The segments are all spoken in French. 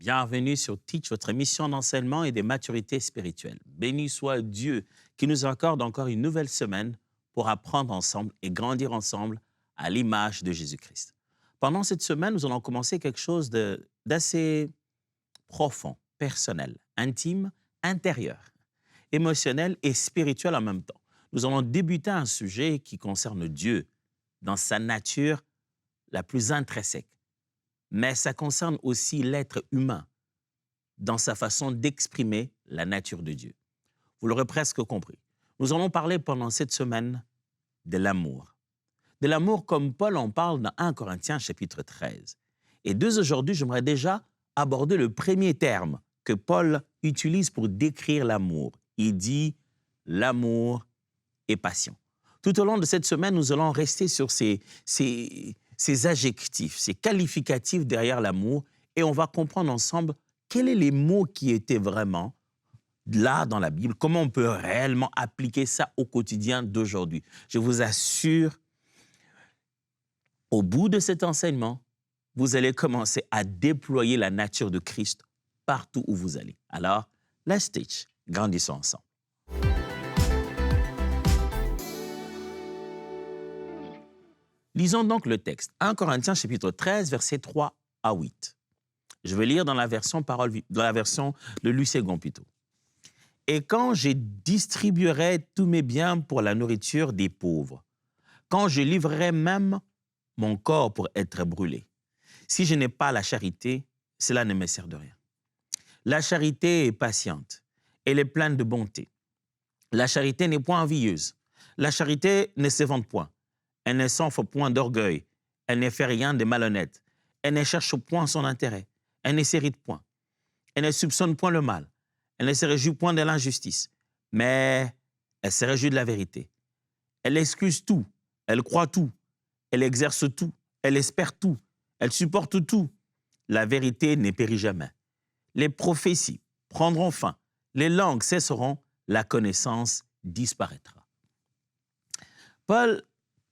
Bienvenue sur Teach, votre émission d'enseignement et de maturité spirituelle. Béni soit Dieu qui nous accorde encore une nouvelle semaine pour apprendre ensemble et grandir ensemble à l'image de Jésus-Christ. Pendant cette semaine, nous allons commencer quelque chose d'assez profond, personnel, intime, intérieur, émotionnel et spirituel en même temps. Nous allons débuter un sujet qui concerne Dieu dans sa nature la plus intrinsèque. Mais ça concerne aussi l'être humain dans sa façon d'exprimer la nature de Dieu. Vous l'aurez presque compris. Nous allons parler pendant cette semaine de l'amour. De l'amour comme Paul en parle dans 1 Corinthiens chapitre 13. Et dès aujourd'hui, j'aimerais déjà aborder le premier terme que Paul utilise pour décrire l'amour. Il dit « l'amour est patient ». Tout au long de cette semaine, nous allons rester sur ces adjectifs, ces qualificatifs derrière l'amour, et on va comprendre ensemble quels sont les mots qui étaient vraiment là dans la Bible, comment on peut réellement appliquer ça au quotidien d'aujourd'hui. Je vous assure, au bout de cet enseignement, vous allez commencer à déployer la nature de Christ partout où vous allez. Alors, let's teach, grandissons ensemble. Lisons donc le texte. 1 Corinthiens chapitre 13, versets 3 à 8. Je vais lire dans la version de Luségon plutôt. « Et quand je distribuerai tous mes biens pour la nourriture des pauvres, quand je livrerai même mon corps pour être brûlé, si je n'ai pas la charité, cela ne me sert de rien. La charité est patiente, elle est pleine de bonté. La charité n'est point envieuse. La charité ne se vante point. Elle ne s'enfle point d'orgueil. Elle ne fait rien de malhonnête. Elle ne cherche point son intérêt. Elle ne s'irrite point. Elle ne soupçonne point le mal. Elle ne se réjouit point de l'injustice. Mais elle se réjouit de la vérité. Elle excuse tout. Elle croit tout. Elle exerce tout. Elle espère tout. Elle supporte tout. La vérité ne périt jamais. Les prophéties prendront fin. Les langues cesseront. La connaissance disparaîtra. » Paul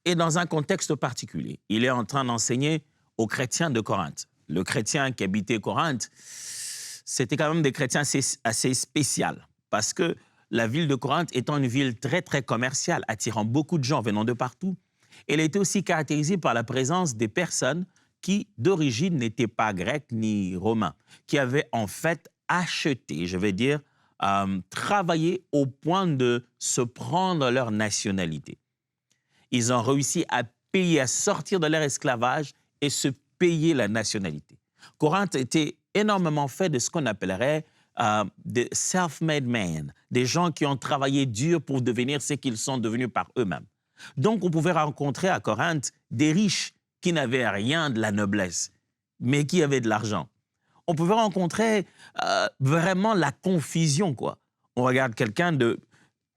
est dans un contexte particulier. Il est en train d'enseigner aux chrétiens de Corinthe. Le chrétien qui habitait Corinthe, c'était quand même des chrétiens assez spéciaux, parce que la ville de Corinthe étant une ville très, très commerciale, attirant beaucoup de gens venant de partout, elle était aussi caractérisée par la présence des personnes qui, d'origine, n'étaient pas grecs ni romains, qui avaient en fait acheté, je vais dire, travaillé au point de se prendre leur nationalité. Ils ont réussi à payer, à sortir de leur esclavage et se payer la nationalité. Corinthe était énormément fait de ce qu'on appellerait des self-made men, des gens qui ont travaillé dur pour devenir ce qu'ils sont devenus par eux-mêmes. Donc, on pouvait rencontrer à Corinthe des riches qui n'avaient rien de la noblesse, mais qui avaient de l'argent. On pouvait rencontrer vraiment la confusion, quoi. On regarde quelqu'un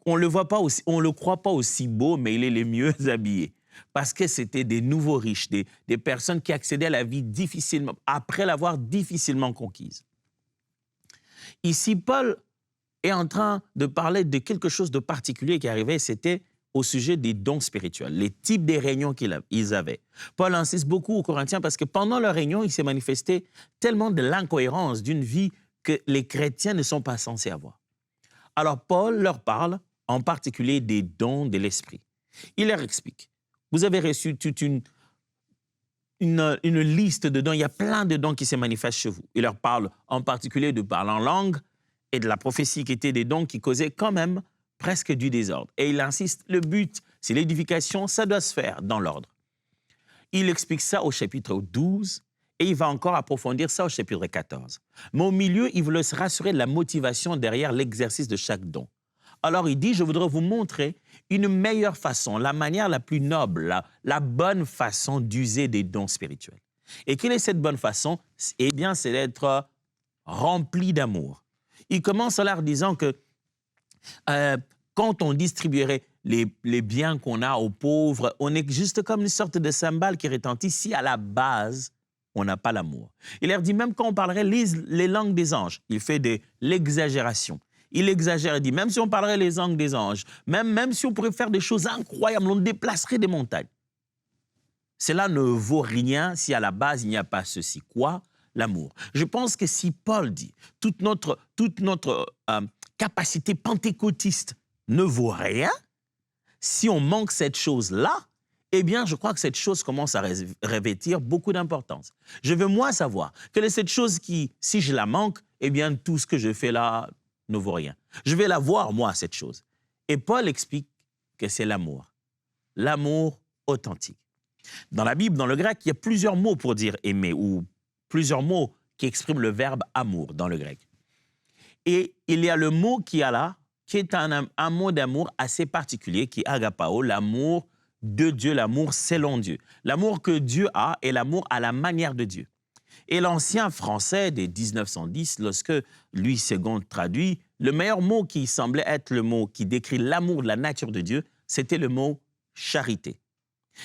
on le voit pas aussi, on le croit pas aussi beau, mais il est les mieux habillé. Parce que c'était des nouveaux riches, des personnes qui accédaient à la vie difficilement, après l'avoir difficilement conquise. Ici, Paul est en train de parler de quelque chose de particulier qui arrivait, c'était au sujet des dons spirituels, les types des réunions qu'ils avaient. Paul insiste beaucoup aux Corinthiens parce que pendant leur réunion, il s'est manifesté tellement de l'incohérence d'une vie que les chrétiens ne sont pas censés avoir. Alors, Paul leur parle en particulier des dons de l'esprit. Il leur explique. Vous avez reçu toute une liste de dons. Il y a plein de dons qui se manifestent chez vous. Il leur parle en particulier de parler en langue et de la prophétie qui étaient des dons qui causaient quand même presque du désordre. Et il insiste, le but, c'est l'édification, ça doit se faire dans l'ordre. Il explique ça au chapitre 12 et il va encore approfondir ça au chapitre 14. Mais au milieu, il veut se rassurer de la motivation derrière l'exercice de chaque don. Alors il dit, je voudrais vous montrer une meilleure façon, la manière la plus noble, la bonne façon d'user des dons spirituels. Et quelle est cette bonne façon? Eh bien, c'est d'être rempli d'amour. Il commence en leur disant que quand on distribuerait les biens qu'on a aux pauvres, on est juste comme une sorte de cymbale qui retentit si à la base, on n'a pas l'amour. Il leur dit, même quand on parlerait les langues des anges, il fait de l'exagération. Il exagère, il dit, même si on parlerait les langues des anges, même si on pourrait faire des choses incroyables, on déplacerait des montagnes. Cela ne vaut rien si à la base, il n'y a pas ceci. Quoi? l'amour. Je pense que si Paul dit toute notre capacité pentecôtiste ne vaut rien, si on manque cette chose-là, eh bien, je crois que cette chose commence à revêtir beaucoup d'importance. Je veux, moi, savoir quelle est cette chose qui, si je la manque, eh bien, tout ce que je fais là ne vaut rien. Je vais la voir, moi, cette chose. Et Paul explique que c'est l'amour. L'amour authentique. Dans la Bible, dans le grec, il y a plusieurs mots pour dire aimer ou plusieurs mots qui expriment le verbe amour dans le grec. Et il y a le mot qui est là, qui est un mot d'amour assez particulier, qui est agapao, l'amour de Dieu, l'amour selon Dieu. L'amour que Dieu a et l'amour à la manière de Dieu. Et l'ancien français des 1910, lorsque Louis II traduit, le meilleur mot qui semblait être le mot qui décrit l'amour de la nature de Dieu, c'était le mot charité.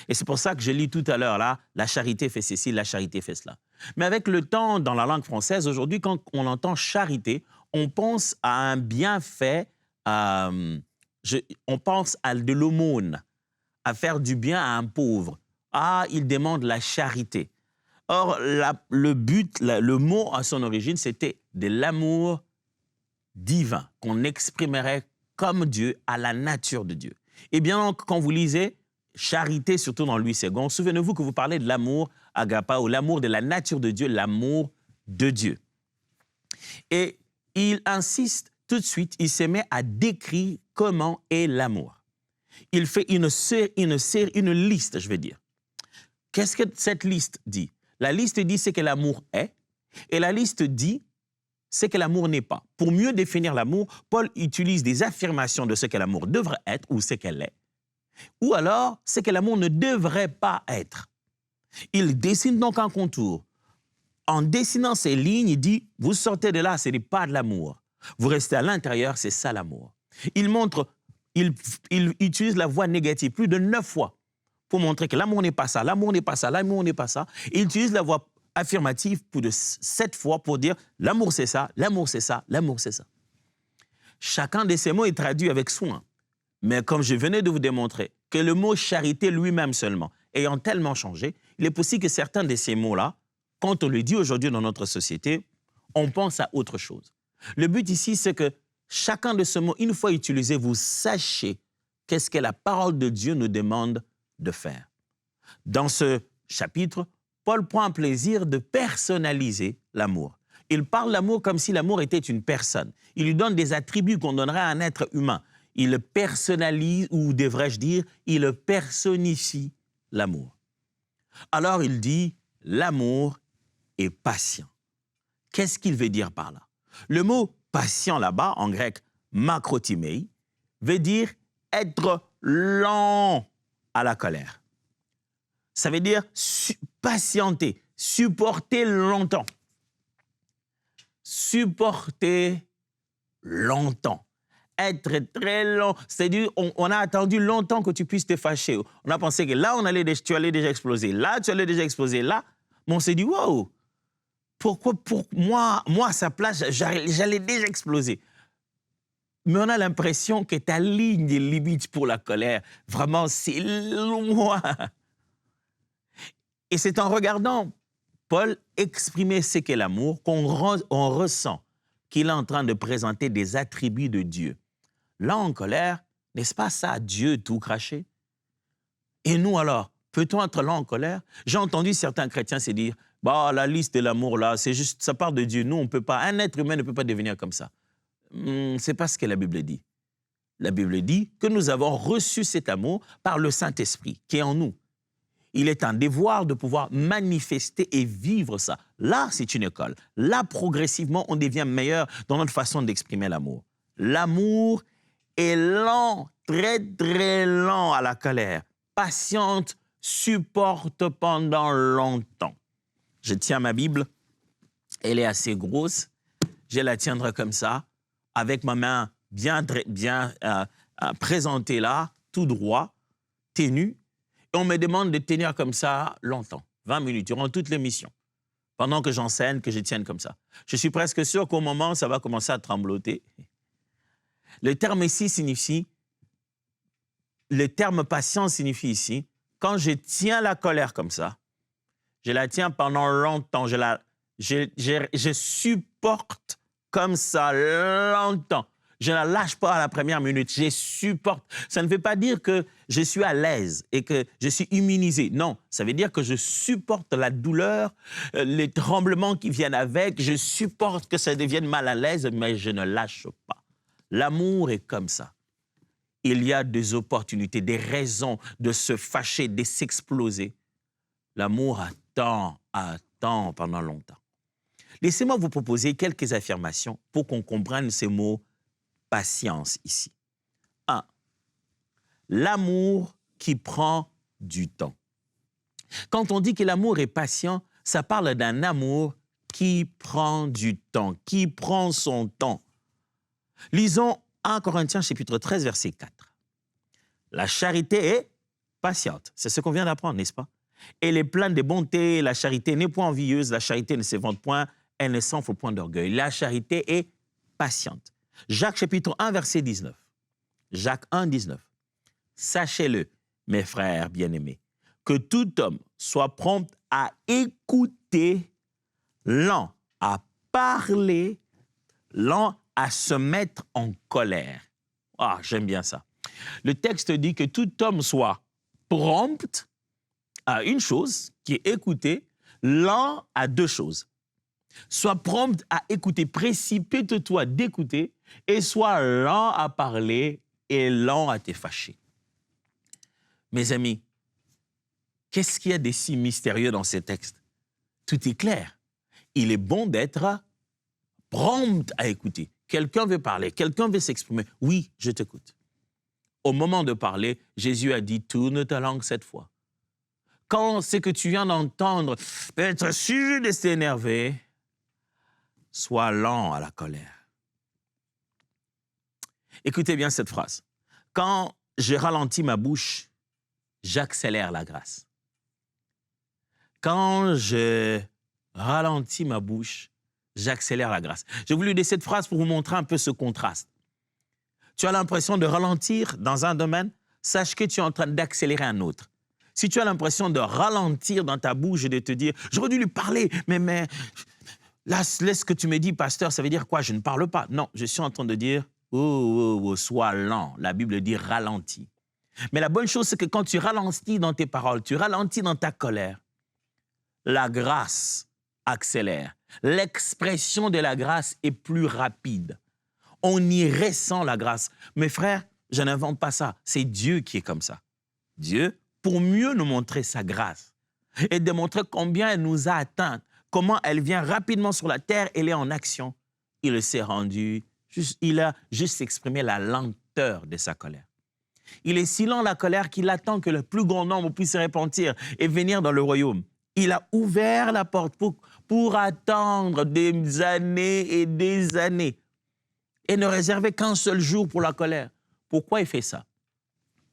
Et c'est pour ça que je lis tout à l'heure là, la charité fait ceci, la charité fait cela. Mais avec le temps, dans la langue française, aujourd'hui, quand on entend charité, on pense à un bienfait, on pense à de l'aumône, à faire du bien à un pauvre. Ah, il demande la charité. Or, le but, le mot à son origine, c'était de l'amour divin, qu'on exprimerait comme Dieu, à la nature de Dieu. Eh bien, quand vous lisez charité, surtout dans Louis II, souvenez-vous que vous parlez de l'amour agapao, l'amour de la nature de Dieu, l'amour de Dieu. Et il insiste tout de suite, il se met à décrire comment est l'amour. Il fait une liste, je vais dire. Qu'est-ce que cette liste dit? La liste dit ce que l'amour est, et la liste dit ce que l'amour n'est pas. Pour mieux définir l'amour, Paul utilise des affirmations de ce que l'amour devrait être ou ce qu'elle est, ou alors ce que l'amour ne devrait pas être. Il dessine donc un contour. En dessinant ces lignes, il dit, vous sortez de là, ce n'est pas de l'amour. Vous restez à l'intérieur, c'est ça l'amour. Il utilise la voix négative plus de 9 fois pour montrer que l'amour n'est pas ça, l'amour n'est pas ça, l'amour n'est pas ça. Il utilise la voix affirmative plus de 7 fois pour dire l'amour c'est ça, l'amour c'est ça, l'amour c'est ça. Chacun de ces mots est traduit avec soin. Mais comme je venais de vous démontrer que le mot charité lui-même seulement ayant tellement changé, il est possible que certains de ces mots-là, quand on le dit aujourd'hui dans notre société, on pense à autre chose. Le but ici, c'est que chacun de ces mots, une fois utilisé, vous sachiez qu'est-ce que la parole de Dieu nous demande de faire. Dans ce chapitre, Paul prend un plaisir de personnaliser l'amour. Il parle de l'amour comme si l'amour était une personne. Il lui donne des attributs qu'on donnerait à un être humain. Il personnalise, ou devrais-je dire, il personnifie l'amour. Alors il dit, l'amour est patient. Qu'est-ce qu'il veut dire par là? Le mot patient là-bas, en grec, makrotimei, veut dire être lent à la colère. Ça veut dire patienter, supporter longtemps. Supporter longtemps. Être très long. C'est-à-dire, on a attendu longtemps que tu puisses te fâcher. On a pensé que là, tu allais déjà exploser. Là, tu allais déjà exploser. Là, mais on s'est dit, wow, pourquoi pour moi, à sa place, j'allais déjà exploser. Mais on a l'impression que ta ligne des limites pour la colère, vraiment, c'est loin. Et c'est en regardant Paul exprimer ce qu'est l'amour qu'on ressent qu'il est en train de présenter des attributs de Dieu. Là, en colère, n'est-ce pas ça, Dieu tout craché? Et nous alors, peut-on être là en colère? J'ai entendu certains chrétiens se dire, bah, la liste de l'amour là, c'est juste, ça part de Dieu. Nous, on peut pas, un être humain ne peut pas devenir comme ça. C'est pas ce que la Bible dit. La Bible dit que nous avons reçu cet amour par le Saint-Esprit qui est en nous. Il est un devoir de pouvoir manifester et vivre ça. Là, c'est une école. Là, progressivement, on devient meilleur dans notre façon d'exprimer l'amour. L'amour est lent, très, très lent à la colère. Patiente, supporte pendant longtemps. Je tiens ma Bible. Elle est assez grosse. Je la tiendrai comme ça, avec ma main bien présentée là, tout droit, ténue. Et on me demande de tenir comme ça longtemps, 20 minutes, durant toute l'émission, pendant que j'enseigne, que je tienne comme ça. Je suis presque sûr qu'au moment, ça va commencer à trembloter. Le terme ici signifie, le terme patient signifie ici, quand je tiens la colère comme ça, je la tiens pendant longtemps, je je supporte comme ça longtemps. Je ne la lâche pas à la première minute, je supporte. Ça ne veut pas dire que je suis à l'aise et que je suis immunisé. Non, ça veut dire que je supporte la douleur, les tremblements qui viennent avec, je supporte que ça devienne mal à l'aise, mais je ne lâche pas. L'amour est comme ça. Il y a des opportunités, des raisons de se fâcher, de s'exploser. L'amour attend pendant longtemps. Laissez-moi vous proposer quelques affirmations pour qu'on comprenne ces mots patience ici. 1. L'amour qui prend du temps. Quand on dit que l'amour est patient, ça parle d'un amour qui prend du temps, qui prend son temps. Lisons 1 Corinthiens chapitre 13, verset 4. La charité est patiente. C'est ce qu'on vient d'apprendre, n'est-ce pas? Elle est pleine de bonté, la charité n'est point envieuse, la charité ne se vante point, elle ne s'enfle point d'orgueil. La charité est patiente. Jacques chapitre 1, verset 19. Jacques 1, 19. Sachez-le, mes frères bien-aimés, que tout homme soit prompt à écouter, lent à parler, lent à se mettre en colère. Ah, j'aime bien ça. Le texte dit que tout homme soit prompt à une chose, qui est écouter, lent à deux choses. Sois prompt à écouter, précipite-toi d'écouter, et sois lent à parler et lent à te fâcher. Mes amis, qu'est-ce qu'il y a de si mystérieux dans ces textes? Tout est clair. Il est bon d'être prompt à écouter. Quelqu'un veut parler, quelqu'un veut s'exprimer. Oui, je t'écoute. Au moment de parler, Jésus a dit « Tourne ta langue cette fois ». Quand ce que tu viens d'entendre peut être sujet de s'énerver, sois lent à la colère. Écoutez bien cette phrase. Quand je ralentis ma bouche, j'accélère la grâce. Quand je ralentis ma bouche, j'accélère la grâce. J'ai voulu dire cette phrase pour vous montrer un peu ce contraste. Tu as l'impression de ralentir dans un domaine, sache que tu es en train d'accélérer un autre. Si tu as l'impression de ralentir dans ta bouche et de te dire « j'aurais dû lui parler, mais là, ce que tu me dis, pasteur, ça veut dire quoi? Je ne parle pas. » Non, je suis en train de dire « oh, sois lent ». La Bible dit « ralentis ». Mais la bonne chose, c'est que quand tu ralentis dans tes paroles, tu ralentis dans ta colère, la grâce accélère. L'expression de la grâce est plus rapide. On y ressent la grâce. Mes frères, je n'invente pas ça. C'est Dieu qui est comme ça. Dieu, pour mieux nous montrer sa grâce et démontrer combien elle nous a atteintes, comment elle vient rapidement sur la terre, elle est en action. Il s'est rendu, il a juste exprimé la lenteur de sa colère. Il est si lent la colère qu'il attend que le plus grand nombre puisse se repentir et venir dans le royaume. Il a ouvert la porte pour attendre des années et ne réserver qu'un seul jour pour la colère. Pourquoi il fait ça?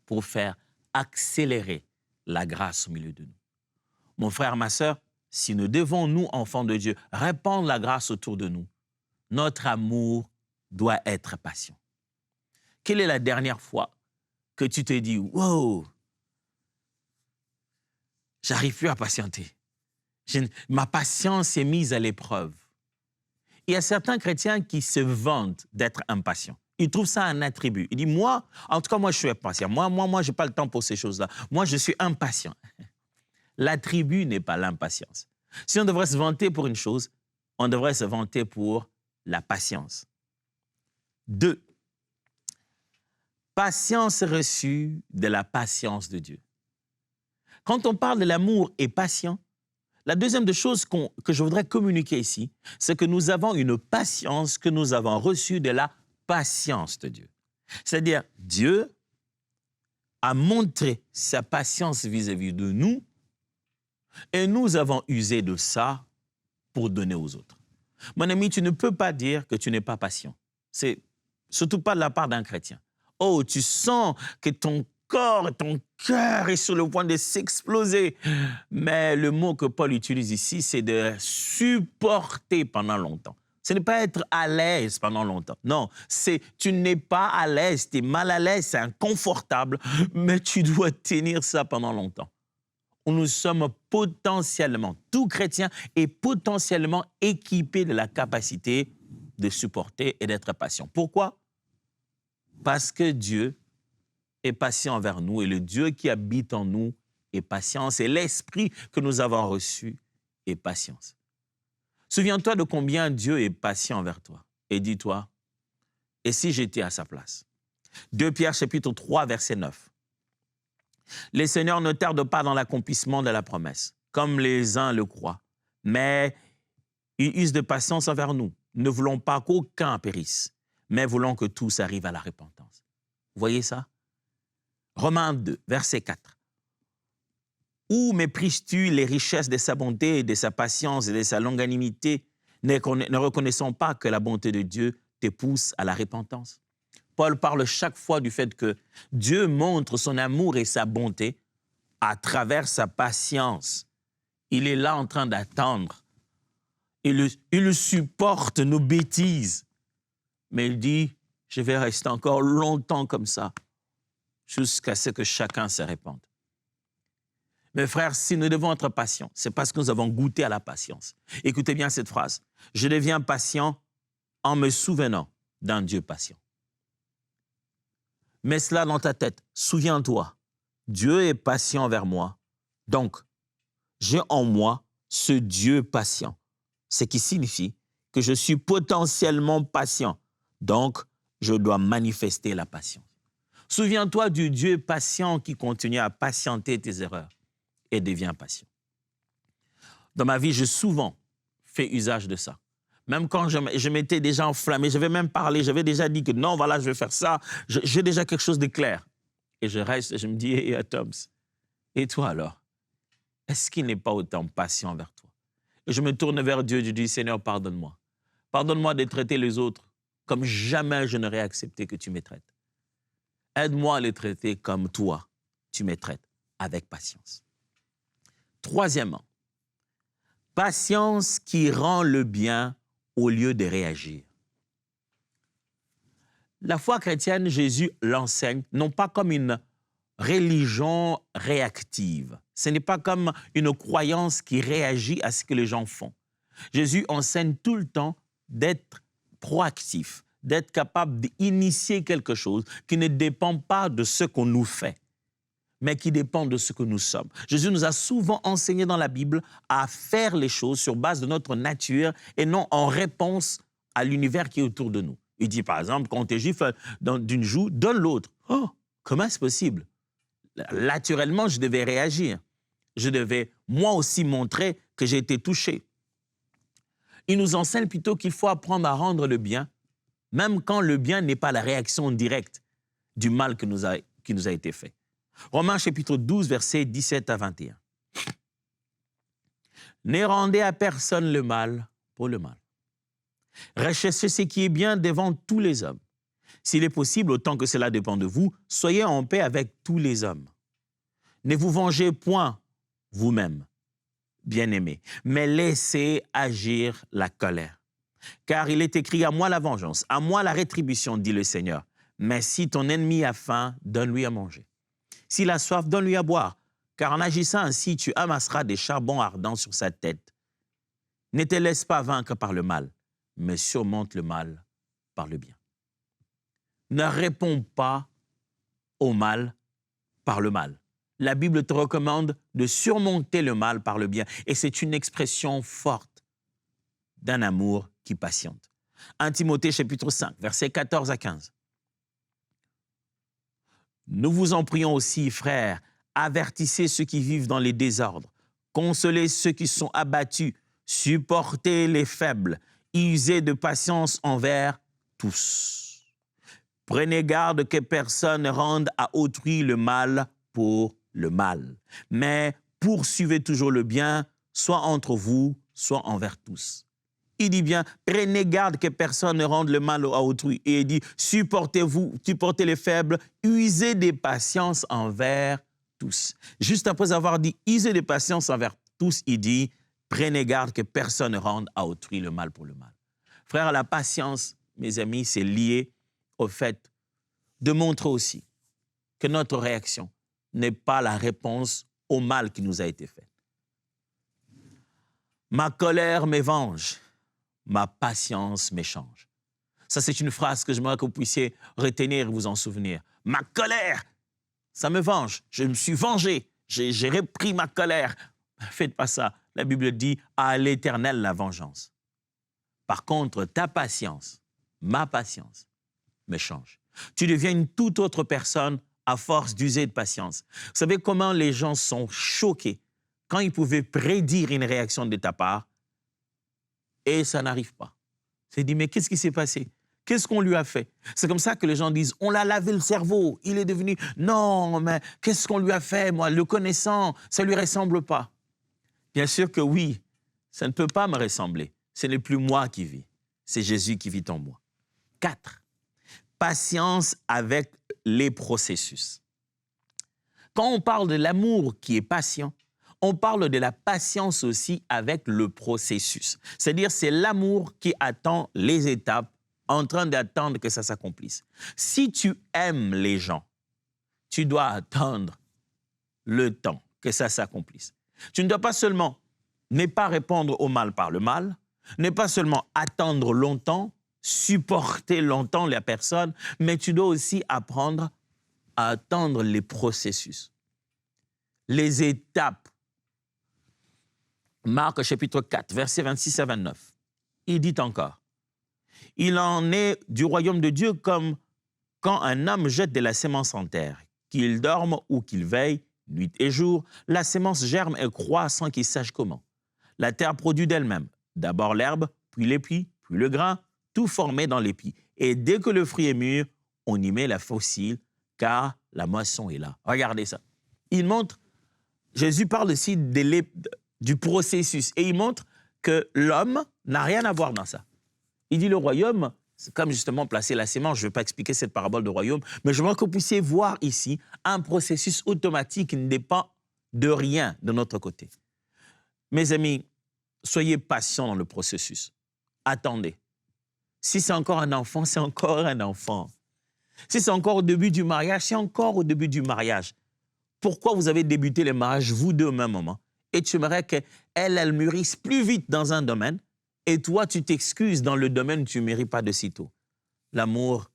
Pour faire accélérer la grâce au milieu de nous. Mon frère, ma sœur, si nous devons, nous, enfants de Dieu, répandre la grâce autour de nous, notre amour doit être patient. Quelle est la dernière fois que tu te dis « wow, j'arrive plus à patienter. Ma patience est mise à l'épreuve. » Il y a certains chrétiens qui se vantent d'être impatients. Ils trouvent ça un attribut. Ils disent, moi, en tout cas, moi, je suis impatient. Moi, je n'ai pas le temps pour ces choses-là. Moi, je suis impatient. L'attribut n'est pas l'impatience. Si on devrait se vanter pour une chose, on devrait se vanter pour la patience. 2. Patience reçue de la patience de Dieu. Quand on parle de l'amour et patient, la deuxième des choses que je voudrais communiquer ici, c'est que nous avons une patience que nous avons reçue de la patience de Dieu. C'est-à-dire, Dieu a montré sa patience vis-à-vis de nous et nous avons usé de ça pour donner aux autres. Mon ami, tu ne peux pas dire que tu n'es pas patient. C'est surtout pas de la part d'un chrétien. Oh, tu sens que ton corps, ton cœur est sur le point de s'exploser. Mais le mot que Paul utilise ici, c'est de supporter pendant longtemps. Ce n'est pas être à l'aise pendant longtemps. Non, tu n'es pas à l'aise, tu es mal à l'aise, c'est inconfortable, mais tu dois tenir ça pendant longtemps. où nous sommes potentiellement, tout chrétien est potentiellement équipé de la capacité de supporter et d'être patient. Pourquoi? Parce que Dieu est patient envers nous et le Dieu qui habite en nous est patience et l'esprit que nous avons reçu est patience. Souviens-toi de combien Dieu est patient envers toi et dis-toi, et si j'étais à sa place? 2 Pierre chapitre 3 verset 9. Les seigneurs ne tardent pas dans l'accomplissement de la promesse, comme les uns le croient, mais ils usent de patience envers nous. Ne voulons pas qu'aucun périsse, mais voulons que tous arrivent à la repentance. Vous voyez ça? Romains 2, verset 4. Où méprises-tu les richesses de sa bonté, de sa patience et de sa longanimité, ne reconnaissant pas que la bonté de Dieu te pousse à la repentance? Paul parle chaque fois du fait que Dieu montre son amour et sa bonté à travers sa patience. Il est là en train d'attendre. Il supporte nos bêtises. Mais il dit, je vais rester encore longtemps comme ça, jusqu'à ce que chacun se répande. Mes frères, si nous devons être patients, c'est parce que nous avons goûté à la patience. Écoutez bien cette phrase. Je deviens patient en me souvenant d'un Dieu patient. Mets cela dans ta tête. Souviens-toi, Dieu est patient envers moi. Donc, j'ai en moi ce Dieu patient. Ce qui signifie que je suis potentiellement patient. Donc, je dois manifester la patience. Souviens-toi du Dieu patient qui continue à patienter tes erreurs et devient patient. Dans ma vie, j'ai souvent fait usage de ça. Même quand je m'étais déjà enflammé, j'avais même parlé, j'avais déjà dit que non, voilà, je vais faire ça. J'ai déjà quelque chose de clair. Et je reste et je me dis, hey, Thomas, et toi alors? Est-ce qu'il n'est pas autant patient envers toi? Et je me tourne vers Dieu, je dis, Seigneur, pardonne-moi. Pardonne-moi de traiter les autres comme jamais je n'aurais accepté que tu me traites. Aide-moi à les traiter comme toi, tu me traites, avec patience. Troisièmement, patience qui rend le bien au lieu de réagir. La foi chrétienne, Jésus l'enseigne, non pas comme une religion réactive. Ce n'est pas comme une croyance qui réagit à ce que les gens font. Jésus enseigne tout le temps d'être proactif, d'être capable d'initier quelque chose qui ne dépend pas de ce qu'on nous fait, mais qui dépend de ce que nous sommes. Jésus nous a souvent enseigné dans la Bible à faire les choses sur base de notre nature et non en réponse à l'univers qui est autour de nous. Il dit par exemple, quand on te gifle d'une joue, donne l'autre. Oh, comment c'est possible? Naturellement, je devais réagir. Je devais moi aussi montrer que j'ai été touché. Il nous enseigne plutôt qu'il faut apprendre à rendre le bien, même quand le bien n'est pas la réaction directe du mal qui nous a été fait. Romains chapitre 12, versets 17 à 21. Ne rendez à personne le mal pour le mal. Recherchez ce qui est bien devant tous les hommes. S'il est possible, autant que cela dépend de vous, soyez en paix avec tous les hommes. Ne vous vengez point vous-même, bien-aimés, mais laissez agir la colère. Car il est écrit, à moi la vengeance, à moi la rétribution, dit le Seigneur. Mais si ton ennemi a faim, donne-lui à manger. S'il a soif, donne-lui à boire, car en agissant ainsi, tu amasseras des charbons ardents sur sa tête. Ne te laisse pas vaincre par le mal, mais surmonte le mal par le bien. Ne réponds pas au mal par le mal. La Bible te recommande de surmonter le mal par le bien, et c'est une expression forte d'un amour qui patiente. 1 Timothée chapitre 5, versets 14 à 15. Nous vous en prions aussi, frères, avertissez ceux qui vivent dans les désordres, consolez ceux qui sont abattus, supportez les faibles, usez de patience envers tous. Prenez garde que personne ne rende à autrui le mal pour le mal, mais poursuivez toujours le bien, soit entre vous, soit envers tous. Il dit bien, prenez garde que personne ne rende le mal à autrui. Et il dit, supportez les faibles, usez des patience envers tous. Juste après avoir dit, usez des patience envers tous, il dit, prenez garde que personne ne rende à autrui le mal pour le mal. Frère, la patience, mes amis, c'est lié au fait de montrer aussi que notre réaction n'est pas la réponse au mal qui nous a été fait. Ma colère m'évenge, ma patience m'échange. Ça, c'est une phrase que j'aimerais que vous puissiez retenir et vous en souvenir. Ma colère, ça me venge. Je me suis vengé. J'ai repris ma colère. Faites pas ça. La Bible dit à l'Éternel la vengeance. Par contre, ta patience, ma patience, m'échange. Tu deviens une toute autre personne à force d'user de patience. Vous savez comment les gens sont choqués quand ils pouvaient prédire une réaction de ta part et ça n'arrive pas. C'est dit, mais qu'est-ce qui s'est passé? Qu'est-ce qu'on lui a fait? C'est comme ça que les gens disent, on l'a lavé le cerveau, il est devenu... Non, mais qu'est-ce qu'on lui a fait, moi, le connaissant, ça ne lui ressemble pas. Bien sûr que oui, ça ne peut pas me ressembler. Ce n'est plus moi qui vis, c'est Jésus qui vit en moi. 4. Patience avec les processus. Quand on parle de l'amour qui est patient, on parle de la patience aussi avec le processus. C'est-à-dire, c'est l'amour qui attend les étapes en train d'attendre que ça s'accomplisse. Si tu aimes les gens, tu dois attendre le temps que ça s'accomplisse. Tu ne dois pas seulement ne pas répondre au mal par le mal, ne pas seulement attendre longtemps, supporter longtemps la personne, mais tu dois aussi apprendre à attendre les processus, les étapes. Marc chapitre 4, versets 26 à 29. Il dit encore, « Il en est du royaume de Dieu comme quand un homme jette de la sémence en terre, qu'il dorme ou qu'il veille, nuit et jour, la sémence germe et croît sans qu'il sache comment. La terre produit d'elle-même, d'abord l'herbe, puis l'épi, puis le grain, tout formé dans l'épi. Et dès que le fruit est mûr, on y met la faucille, car la moisson est là. » Regardez ça. Il montre, Jésus parle aussi du processus, et il montre que l'homme n'a rien à voir dans ça. Il dit le royaume, c'est comme justement placer la sémence. Je ne vais pas expliquer cette parabole de royaume, mais je veux que vous puissiez voir ici un processus automatique qui ne dépend de rien de notre côté. Mes amis, soyez patients dans le processus. Attendez. Si c'est encore un enfant, c'est encore un enfant. Si c'est encore au début du mariage, c'est encore au début du mariage. Pourquoi vous avez débuté le mariage, vous deux, au même moment? Et tu aimerais qu'elle mûrisse plus vite dans un domaine, et toi, tu t'excuses dans le domaine où tu ne mérites pas de sitôt. L'amour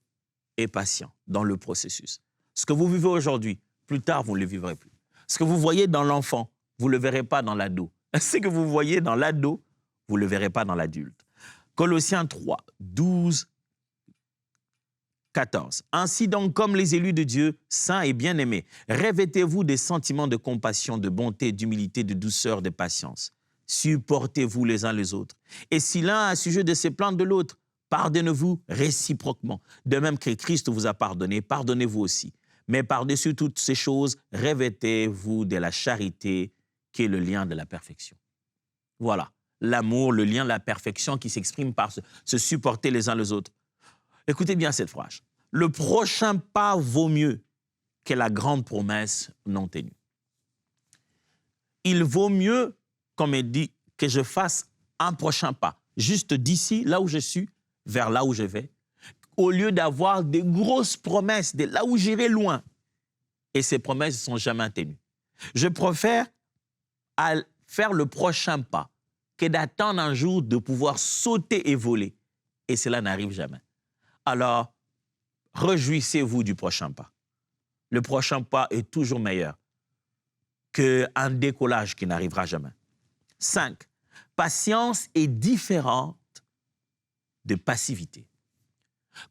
est patient dans le processus. Ce que vous vivez aujourd'hui, plus tard, vous ne le vivrez plus. Ce que vous voyez dans l'enfant, vous ne le verrez pas dans l'ado. Ce que vous voyez dans l'ado, vous ne le verrez pas dans l'adulte. Colossiens 3, 12, 14. Ainsi donc, comme les élus de Dieu, saints et bien-aimés, revêtez-vous des sentiments de compassion, de bonté, d'humilité, de douceur, de patience. Supportez-vous les uns les autres. Et si l'un a sujet de se plaindre de l'autre, pardonnez-vous réciproquement. De même que Christ vous a pardonné, pardonnez-vous aussi. Mais par-dessus toutes ces choses, revêtez-vous de la charité, qui est le lien de la perfection. Voilà, l'amour, le lien de la perfection qui s'exprime par se supporter les uns les autres. Écoutez bien cette phrase. Le prochain pas vaut mieux que la grande promesse non tenue. Il vaut mieux, comme il dit, que je fasse un prochain pas, juste d'ici, là où je suis, vers là où je vais, au lieu d'avoir des grosses promesses de là où j'irai loin. Et ces promesses ne sont jamais tenues. Je préfère faire le prochain pas que d'attendre un jour de pouvoir sauter et voler. Et cela n'arrive jamais. Alors, réjouissez-vous du prochain pas. Le prochain pas est toujours meilleur qu'un décollage qui n'arrivera jamais. 5. Patience est différente de passivité.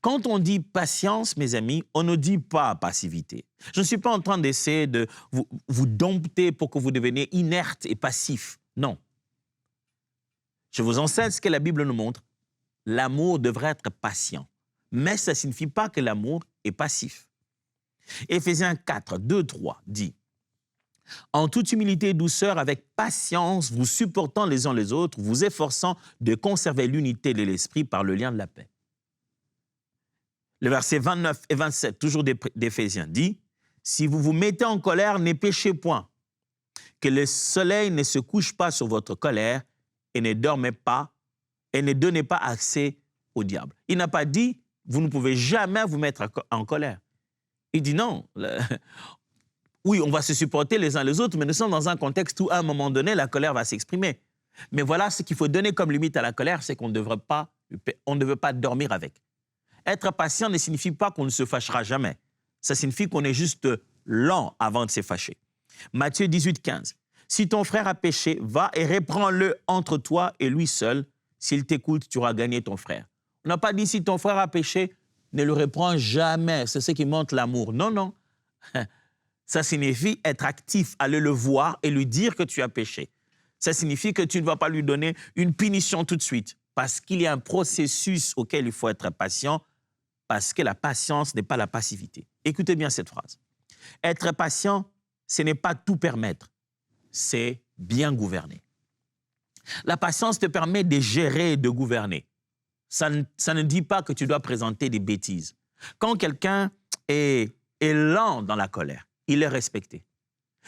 Quand on dit patience, mes amis, on ne dit pas passivité. Je ne suis pas en train d'essayer de vous dompter pour que vous deveniez inerte et passif. Non. Je vous enseigne ce que la Bible nous montre. L'amour devrait être patient. Mais ça ne signifie pas que l'amour est passif. Éphésiens 4, 2, 3 dit « En toute humilité et douceur, avec patience, vous supportant les uns les autres, vous efforçant de conserver l'unité de l'esprit par le lien de la paix. » Le verset 29 et 27, toujours d'Éphésiens, dit « Si vous vous mettez en colère, ne péchez point, que le soleil ne se couche pas sur votre colère et ne dormez pas, et ne donnez pas accès au diable. » Il n'a pas dit « Vous ne pouvez jamais vous mettre en colère. » Il dit non. Oui, on va se supporter les uns les autres, mais nous sommes dans un contexte où, à un moment donné, la colère va s'exprimer. Mais voilà, ce qu'il faut donner comme limite à la colère, c'est qu'on ne veut pas dormir avec. Être patient ne signifie pas qu'on ne se fâchera jamais. Ça signifie qu'on est juste lent avant de se fâcher. Matthieu 18, 15. Si ton frère a péché, va et reprends-le entre toi et lui seul. S'il t'écoute, tu auras gagné ton frère. On n'a pas dit si ton frère a péché, ne le reprends jamais. C'est ce qui montre l'amour. Non, non. Ça signifie être actif, aller le voir et lui dire que tu as péché. Ça signifie que tu ne vas pas lui donner une punition tout de suite parce qu'il y a un processus auquel il faut être patient parce que la patience n'est pas la passivité. Écoutez bien cette phrase. Être patient, ce n'est pas tout permettre, c'est bien gouverner. La patience te permet de gérer et de gouverner. Ça ne dit pas que tu dois présenter des bêtises. Quand quelqu'un est lent dans la colère, il est respecté.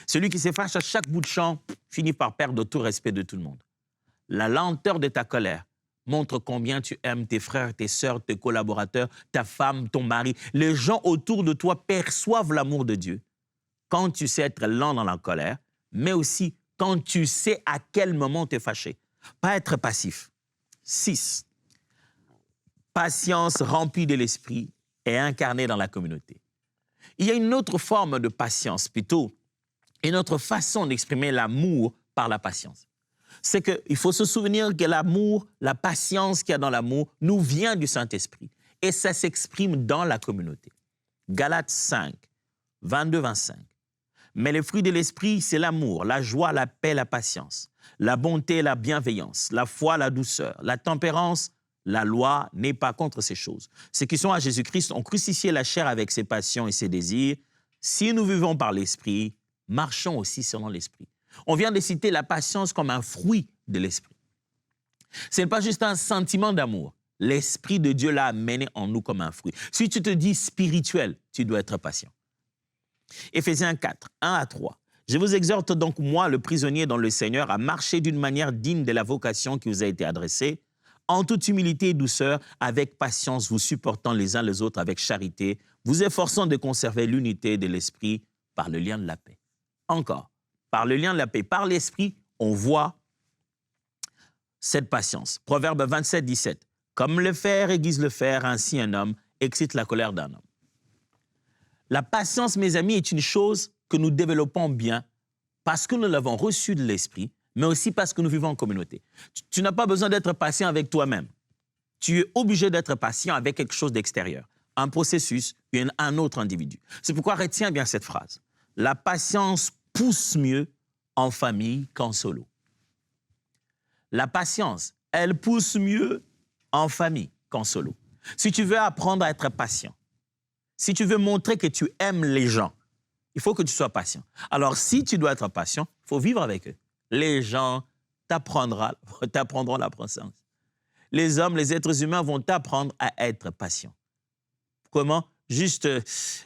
Celui qui se fâche à chaque bout de champ finit par perdre tout respect de tout le monde. La lenteur de ta colère montre combien tu aimes tes frères, tes sœurs, tes collaborateurs, ta femme, ton mari. Les gens autour de toi perçoivent l'amour de Dieu quand tu sais être lent dans la colère, mais aussi quand tu sais à quel moment te fâcher. Pas être passif. 6. Patience remplie de l'esprit et incarnée dans la communauté. Il y a une autre forme de patience, plutôt une autre façon d'exprimer l'amour par la patience. C'est qu'il faut se souvenir que l'amour, la patience qu'il y a dans l'amour, nous vient du Saint-Esprit. Et ça s'exprime dans la communauté. Galates 5, 22-25. Mais les fruits de l'Esprit, c'est l'amour, la joie, la paix, la patience, la bonté, la bienveillance, la foi, la douceur, la tempérance. La loi n'est pas contre ces choses. Ceux qui sont à Jésus-Christ ont crucifié la chair avec ses passions et ses désirs. Si nous vivons par l'Esprit, marchons aussi selon l'Esprit. On vient de citer la patience comme un fruit de l'Esprit. Ce n'est pas juste un sentiment d'amour. L'Esprit de Dieu l'a amené en nous comme un fruit. Si tu te dis spirituel, tu dois être patient. Éphésiens 4, 1-3. Je vous exhorte donc, moi, le prisonnier dans le Seigneur, à marcher d'une manière digne de la vocation qui vous a été adressée, en toute humilité et douceur, avec patience, vous supportant les uns les autres avec charité, vous efforçant de conserver l'unité de l'Esprit par le lien de la paix. Encore, par le lien de la paix, par l'Esprit, on voit cette patience. Proverbe 27, 17. Comme le fer aiguise le fer, ainsi un homme excite la colère d'un homme. La patience, mes amis, est une chose que nous développons bien parce que nous l'avons reçue de l'Esprit, mais aussi parce que nous vivons en communauté. Tu n'as pas besoin d'être patient avec toi-même. Tu es obligé d'être patient avec quelque chose d'extérieur, un processus, un autre individu. C'est pourquoi retiens bien cette phrase. La patience pousse mieux en famille qu'en solo. La patience, elle pousse mieux en famille qu'en solo. Si tu veux apprendre à être patient, si tu veux montrer que tu aimes les gens, il faut que tu sois patient. Alors, si tu dois être patient, il faut vivre avec eux. Les gens t'apprendront la patience. Les hommes, les êtres humains vont t'apprendre à être patient. Comment? Juste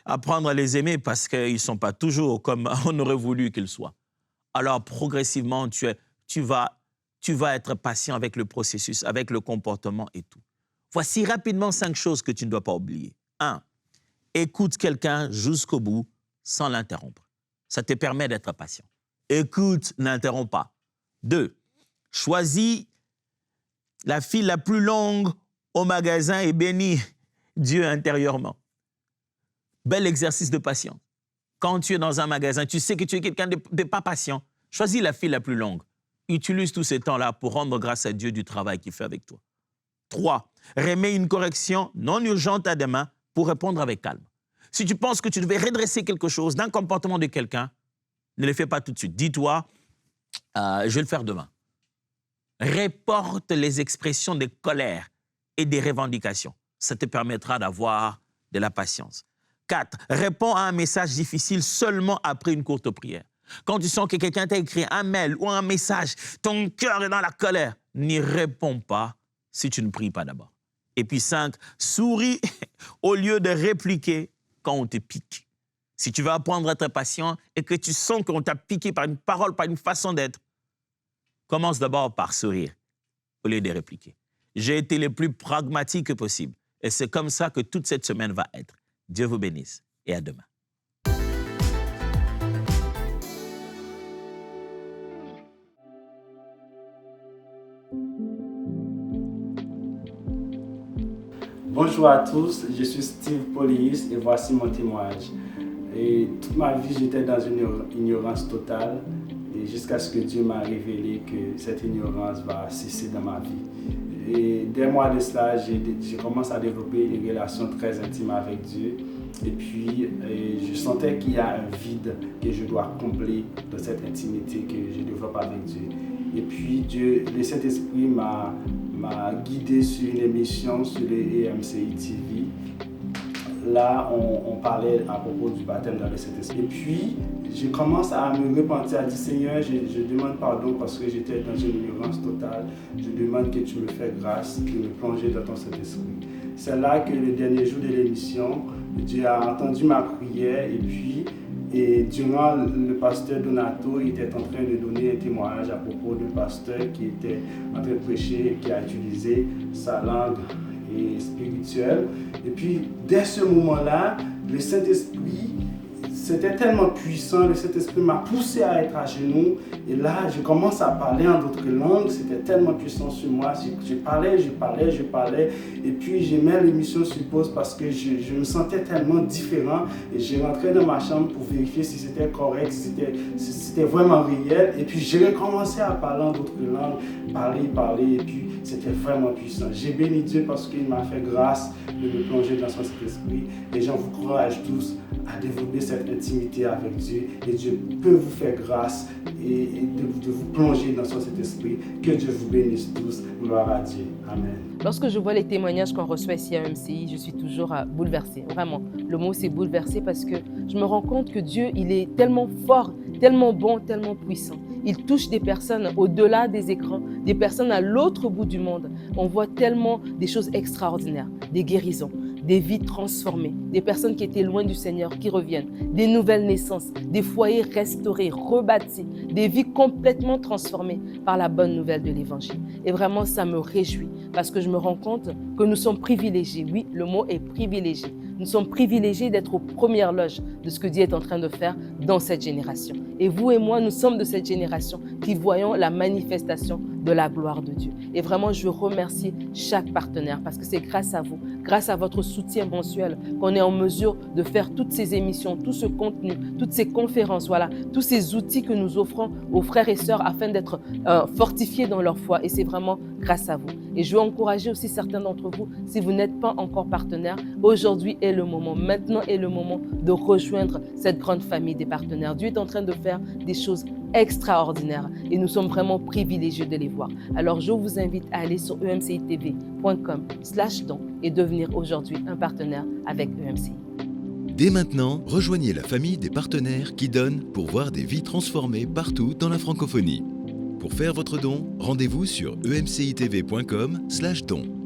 apprendre à les aimer parce qu'ils ne sont pas toujours comme on aurait voulu qu'ils soient. Alors, progressivement, tu vas être patient avec le processus, avec le comportement et tout. Voici rapidement 5 choses que tu ne dois pas oublier. 1. Écoute quelqu'un jusqu'au bout sans l'interrompre. Ça te permet d'être patient. Écoute, n'interromps pas. 2. Choisis la file la plus longue au magasin et bénis Dieu intérieurement. Bel exercice de patience. Quand tu es dans un magasin, tu sais que tu es quelqu'un de pas patient. Choisis la file la plus longue. Utilise tout ce temps-là pour rendre grâce à Dieu du travail qu'il fait avec toi. 3. Remets une correction non urgente à demain pour répondre avec calme. Si tu penses que tu devais redresser quelque chose d'un comportement de quelqu'un, ne le fais pas tout de suite. Dis-toi, je vais le faire demain. Reporte les expressions de colère et des revendications. Ça te permettra d'avoir de la patience. 4. Réponds à un message difficile seulement après une courte prière. Quand tu sens que quelqu'un t'a écrit un mail ou un message, ton cœur est dans la colère, n'y réponds pas si tu ne pries pas d'abord. Et puis 5. Souris au lieu de répliquer quand on te pique. Si tu veux apprendre à être patient et que tu sens qu'on t'a piqué par une parole, par une façon d'être, commence d'abord par sourire au lieu de répliquer. J'ai été le plus pragmatique possible. Et c'est comme ça que toute cette semaine va être. Dieu vous bénisse et à demain. Bonjour à tous, je suis Steve Poliis et voici mon témoignage. Et toute ma vie, j'étais dans une ignorance totale et jusqu'à ce que Dieu m'a révélé que cette ignorance va cesser dans ma vie. Et des mois de cela, j'ai commencé à développer des relations très intimes avec Dieu. Et puis, je sentais qu'il y a un vide que je dois combler dans cette intimité que je développe avec Dieu. Et puis, le Saint-Esprit m'a guidé sur une émission sur les EMCI TV. Là, on parlait à propos du baptême dans le Saint-Esprit. Et puis, je commence à me repentir, à dire Seigneur, je demande pardon parce que j'étais dans une ignorance totale. Je demande que tu me fais grâce de me plonger dans ton Saint-Esprit. C'est là que le dernier jour de l'émission, Dieu a entendu ma prière et durant le pasteur Donato était en train de donner un témoignage à propos du pasteur qui était en train de prêcher et qui a utilisé sa langue spirituelle. Et puis, dès ce moment-là, le Saint-Esprit, c'était tellement puissant, le Saint-Esprit m'a poussé à être à genoux. Et là, je commence à parler en d'autres langues. C'était tellement puissant sur moi. Je parlais. Et puis, j'ai mis l'émission sur pause parce que je me sentais tellement différent. Et j'ai rentré dans ma chambre pour vérifier si c'était correct, si c'était vraiment réel. Et puis, j'ai recommencé à parler en d'autres langues, parler. Et puis, c'était vraiment puissant. J'ai béni Dieu parce qu'il m'a fait grâce de me plonger dans son Saint-Esprit. Et j'en vous encourage tous à développer cette intimité avec Dieu. Et Dieu peut vous faire grâce et de vous plonger dans son Saint-Esprit. Que Dieu vous bénisse tous. Gloire à Dieu. Amen. Lorsque je vois les témoignages qu'on reçoit ici à MCI, je suis toujours bouleversée. Vraiment, le mot c'est bouleversée parce que je me rends compte que Dieu, il est tellement fort, tellement bon, tellement puissant. Il touche des personnes au-delà des écrans, des personnes à l'autre bout du monde. On voit tellement des choses extraordinaires, des guérisons, des vies transformées, des personnes qui étaient loin du Seigneur, qui reviennent, des nouvelles naissances, des foyers restaurés, rebâtis, des vies complètement transformées par la bonne nouvelle de l'Évangile. Et vraiment, ça me réjouit parce que je me rends compte que nous sommes privilégiés. Oui, le mot est privilégié. Nous sommes privilégiés d'être aux premières loges de ce que Dieu est en train de faire dans cette génération. Et vous et moi, nous sommes de cette génération qui voyons la manifestation de la gloire de Dieu. Et vraiment, je veux remercier chaque partenaire parce que c'est grâce à vous, grâce à votre soutien mensuel qu'on est en mesure de faire toutes ces émissions, tout ce contenu, toutes ces conférences, voilà, tous ces outils que nous offrons aux frères et sœurs afin d'être fortifiés dans leur foi. Et c'est vraiment grâce à vous. Et je veux encourager aussi certains d'entre vous, si vous n'êtes pas encore partenaire, aujourd'hui est le moment, maintenant est le moment de rejoindre cette grande famille des partenaires. Dieu est en train de faire des choses extraordinaires et nous sommes vraiment privilégiés de les voir. Alors je vous invite à aller sur emcitv.com/don et devenir aujourd'hui un partenaire avec EMCI. Dès maintenant, rejoignez la famille des partenaires qui donnent pour voir des vies transformées partout dans la francophonie. Pour faire votre don, rendez-vous sur emcitv.com/don.